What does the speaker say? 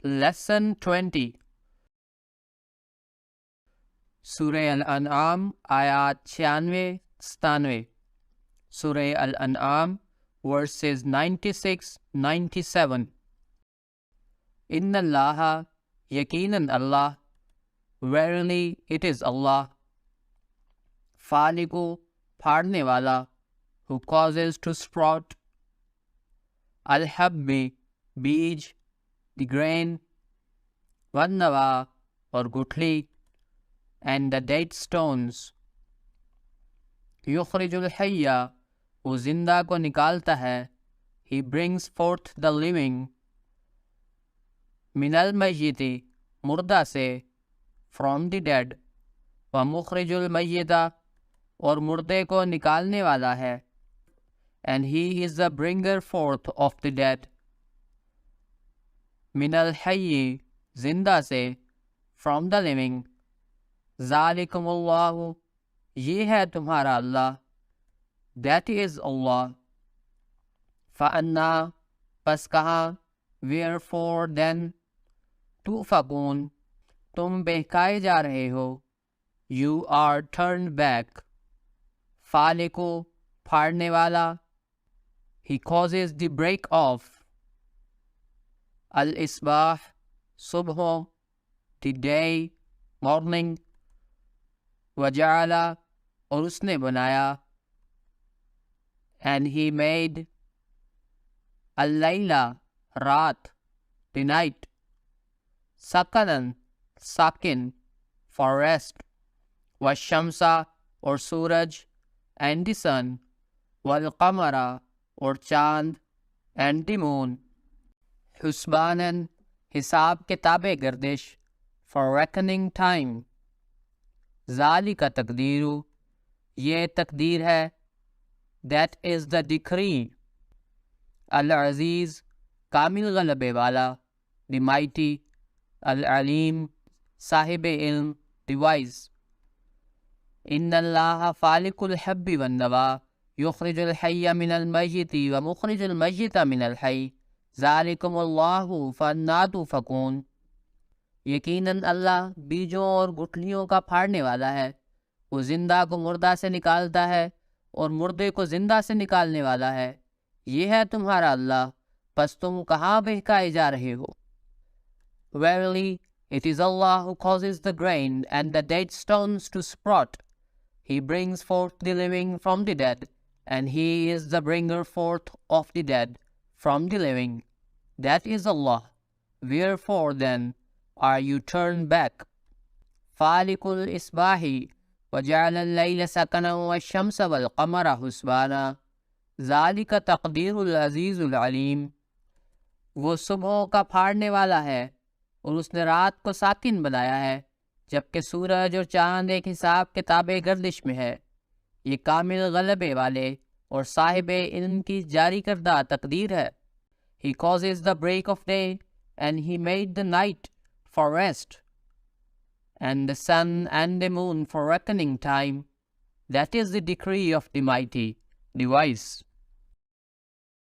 Lesson 20 سورہ الانعام آیات 96-97 سورہ الانعام verses 96-97 ان اللہ یقیناً اللہ verily it is Allah فالق پھاڑنے والا who causes to sprout الحب بیج the grain والنوا اور گٹھلی and the date stones یخرج الحی وہ زندہ کو نکالتا ہے he brings forth the living من المیت مردہ سے from the dead ومخرج المیت اور مردے کو نکالنے والا ہے and he is the bringer forth of the dead من الحی زندہ سے from the living ذالکم اللہ یہ ہے تمہارا اللہ that is Allah فَأَنَّا پس کہاں wherefore then تُؤْفَكُونَ تم بہکائے جا رہے ہو you are turned back فالق پھاڑنے والا he causes the break off الاصباح صبح the day morning وجعل اور اس نے بنایا and he made اللیلہ رات the night سکنن ساکن for rest والشمس اور سورج and the sun والقمر اور چاند and the moon حسباناً حساب کتاب گردش for reckoning time ذالک تقدیر یہ تقدیر ہے that is the decree العزیز کامل غلبے والا the mighty العلیم صاحب علم the wise ان اللہ فالق الحب والنوا یخرج الحی من المیت ومخرج المیت من الحی ذالکم اللہ فانا تؤفکون یقیناً اللہ بیجوں اور گٹھلیوں کا پھاڑنے والا ہے وہ زندہ کو مردہ سے نکالتا ہے اور مردے کو زندہ سے نکالنے والا ہے یہ ہے تمہارا اللہ پس تم کہاں بہکائے جا رہے ہو Verily it is Allah who causes the grain and the date stones to sprout he brings forth the living from the dead and he is the bringer forth of the dead from the living that is Allah wherefore then are you turned back فالق الإصباح وجعل الليل سكنا والشمس والقمر حسبانا ذلك تقدیر العزیز العلیم وہ صبح کا پھاڑنے والا ہے اور اس نے رات کو ساکن بنایا ہے جبکہ سورج اور چاند ایک حساب کتاب گردش میں ہے یہ کامل غلبے والے اور صاحب علم کی جاری کردہ تقدیر ہے He causes the break of day and he made the night for rest and the sun and the moon for reckoning time that is the decree of the mighty the wise